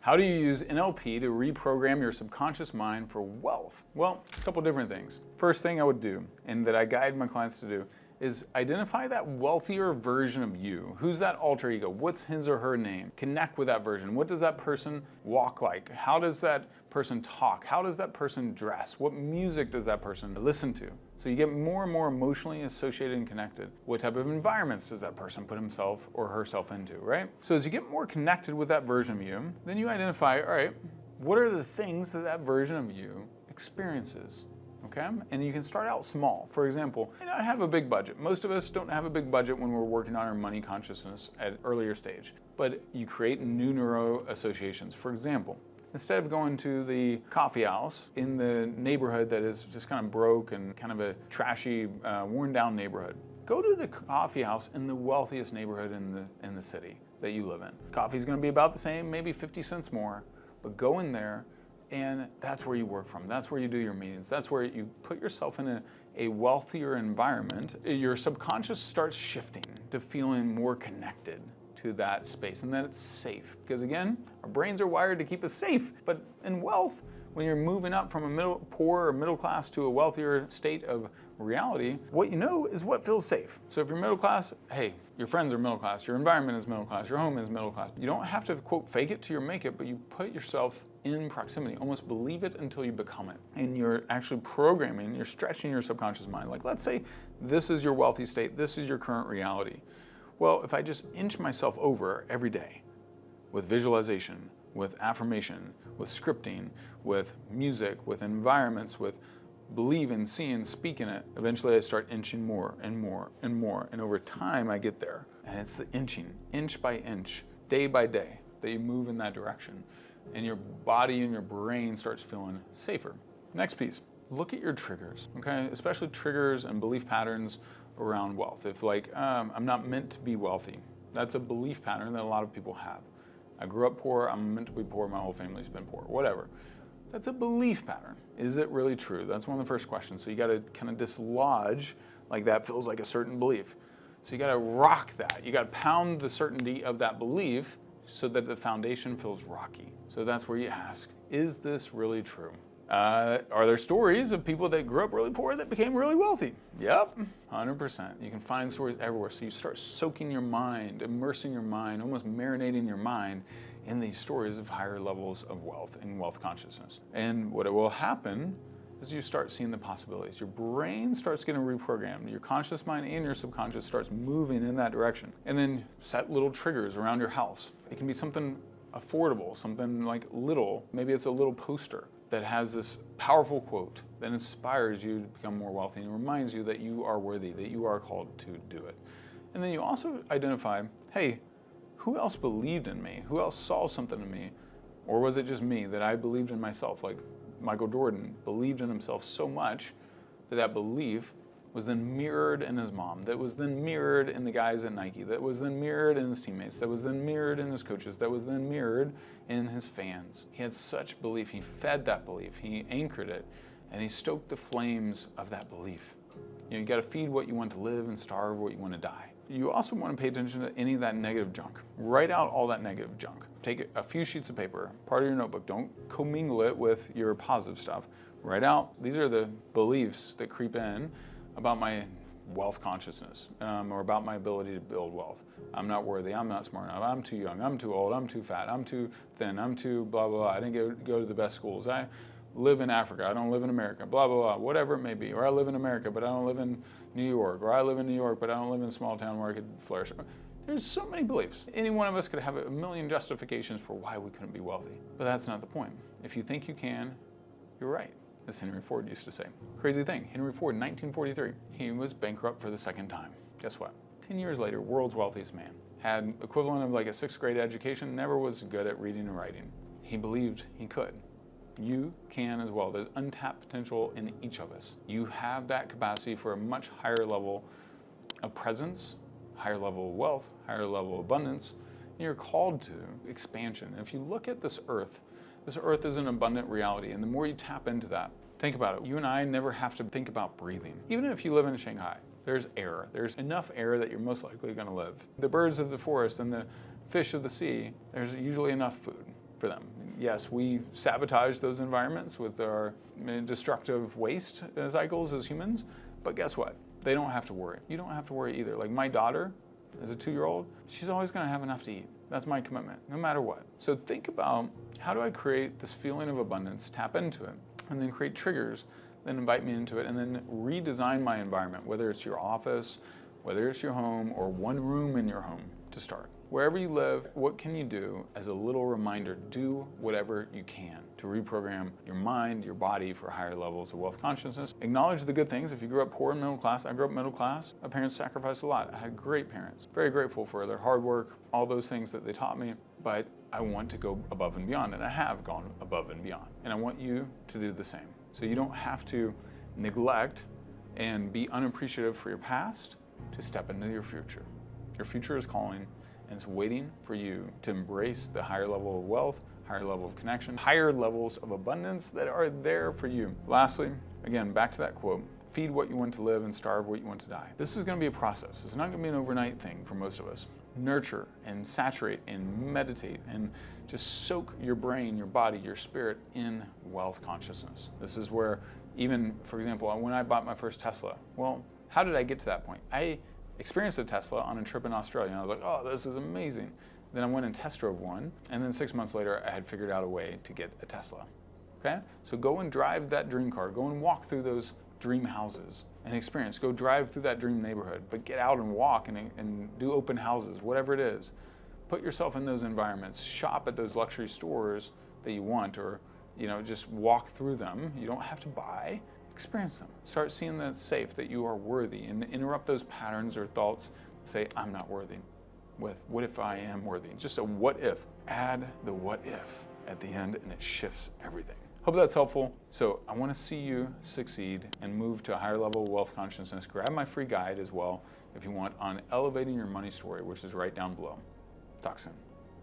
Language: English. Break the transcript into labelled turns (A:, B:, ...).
A: How do you use NLP to reprogram your subconscious mind for wealth? Well, a couple different things. First thing I would do, and that I guide my clients to do, is identify that wealthier version of you. Who's that alter ego? What's his or her name? Connect with that version. What does that person walk like? How does that person talk? How does that person dress? What music does that person listen to? So you get more and more emotionally associated and connected. What type of environments does that person put himself or herself into, right? So as you get more connected with that version of you, then you identify, all right, what are the things that that version of you experiences? Okay? And you can start out small. For example, I have a big budget. Most of us don't have a big budget when we're working on our money consciousness at an earlier stage. But you create new neuro associations. For example, instead of going to the coffee house in the neighborhood that is just kind of broke and kind of a trashy, worn down neighborhood, go to the coffee house in the wealthiest neighborhood in the city that you live in. Coffee's going to be about the same, maybe 50 cents more, but go in there. And that's where you work from. That's where you do your meetings. That's where you put yourself in a wealthier environment. Your subconscious starts shifting to feeling more connected to that space and that it's safe. Because again, our brains are wired to keep us safe. But in wealth, when you're moving up from a poor or middle class to a wealthier state of reality, what you know is what feels safe. So if you're middle class, hey, your friends are middle class, your environment is middle class, your home is middle class. You don't have to, quote, fake it till you make it, but you put yourself in proximity, almost believe it until you become it. And you're actually programming, you're stretching your subconscious mind. Like, let's say this is your wealthy state, this is your current reality. Well, if I just inch myself over every day with visualization, with affirmation, with scripting, with music, with environments, with believing, seeing, speaking it, eventually I start inching more and more and more. And over time I get there. And it's the inching, inch by inch, day by day, that you move in that direction. And your body and your brain starts feeling safer. Next piece, look at your triggers, okay? Especially triggers and belief patterns around wealth. If like, I'm not meant to be wealthy, that's a belief pattern that a lot of people have. I grew up poor, I'm meant to be poor, my whole family's been poor, whatever. That's a belief pattern. Is it really true? That's one of the first questions. So you gotta kind of dislodge, like that feels like a certain belief. So you gotta rock that. You gotta pound the certainty of that belief so that the foundation feels rocky. So that's where you ask, is this really true? Are there stories of people that grew up really poor that became really wealthy? Yep, 100%. You can find stories everywhere. So you start soaking your mind, immersing your mind, almost marinating your mind in these stories of higher levels of wealth and wealth consciousness. And what will happen is you start seeing the possibilities. Your brain starts getting reprogrammed. Your conscious mind and your subconscious starts moving in that direction. And then set little triggers around your house. It can be something affordable, something like little. Maybe it's a little poster that has this powerful quote that inspires you to become more wealthy and reminds you that you are worthy, that you are called to do it. And then you also identify, hey, who else believed in me? Who else saw something in me? Or was it just me that I believed in myself? Like Michael Jordan believed in himself so much that that belief was then mirrored in his mom, that was then mirrored in the guys at Nike, that was then mirrored in his teammates, that was then mirrored in his coaches, that was then mirrored in his fans. He had such belief, he fed that belief, he anchored it, and he stoked the flames of that belief. You gotta feed what you want to live and starve what you want to die. You also want to pay attention to any of that negative junk. Write out all that negative junk. Take a few sheets of paper, part of your notebook. Don't commingle it with your positive stuff. Write out, these are the beliefs that creep in about my wealth consciousness, or about my ability to build wealth. I'm not worthy, I'm not smart enough, I'm too young, I'm too old, I'm too fat, I'm too thin, I'm too blah, blah, blah. I didn't go to the best schools. I live in Africa, I don't live in America, blah, blah, blah, whatever it may be. Or I live in America, but I don't live in New York. Or I live in New York, but I don't live in a small town where I could flourish. There's so many beliefs. Any one of us could have a million justifications for why we couldn't be wealthy. But that's not the point. If you think you can, you're right, as Henry Ford used to say. Crazy thing, Henry Ford, 1943, he was bankrupt for the second time. Guess what? 10 years later, world's wealthiest man. Had equivalent of like a 6th grade education, never was good at reading and writing. He believed he could. You can as well. There's untapped potential in each of us. You have that capacity for a much higher level of presence, higher level of wealth, higher level of abundance. And you're called to expansion. And if you look at this earth is an abundant reality. And the more you tap into that, think about it. You and I never have to think about breathing. Even if you live in Shanghai, there's air. There's enough air that you're most likely going to live. The birds of the forest and the fish of the sea, there's usually enough food. for them. Yes, we sabotage those environments with our destructive waste cycles as humans, but guess what? They don't have to worry. You don't have to worry either. Like my daughter, as a 2-year-old, she's always gonna have enough to eat. That's my commitment, no matter what. So think about, how do I create this feeling of abundance, tap into it, and then create triggers, then invite me into it, and then redesign my environment, whether it's your office, whether it's your home, or one room in your home to start. Wherever you live, what can you do as a little reminder? Do whatever you can to reprogram your mind, your body for higher levels of wealth consciousness. Acknowledge the good things. If you grew up poor and middle class, I grew up middle class. My parents sacrificed a lot. I had great parents. Very grateful for their hard work, all those things that they taught me, but I want to go above and beyond, and I have gone above and beyond. And I want you to do the same. So you don't have to neglect and be unappreciative for your past to step into your future. Your future is calling, and it's waiting for you to embrace the higher level of wealth, higher level of connection, higher levels of abundance that are there for you. Lastly, again, back to that quote, feed what you want to live and starve what you want to die. This is going to be a process. It's not going to be an overnight thing for most of us. Nurture and saturate and meditate and just soak your brain, your body, your spirit in wealth consciousness. This is where even, for example, when I bought my first Tesla, well, how did I get to that point? I experienced a Tesla on a trip in Australia, and I was like, oh, this is amazing. Then I went and test drove one, and then 6 months later, I had figured out a way to get a Tesla, okay? So go and drive that dream car, go and walk through those dream houses and experience, go drive through that dream neighborhood, but get out and walk and do open houses, whatever it is. Put yourself in those environments, shop at those luxury stores that you want, or just walk through them. You don't have to buy. Experience them. Start seeing that it's safe, that you are worthy, and interrupt those patterns or thoughts. Say, I'm not worthy, with what if I am worthy? Just a what if. Add the what if at the end, and it shifts everything. Hope that's helpful. So I want to see you succeed and move to a higher level of wealth consciousness. Grab my free guide as well if you want on elevating your money story, which is right down below. Talk soon.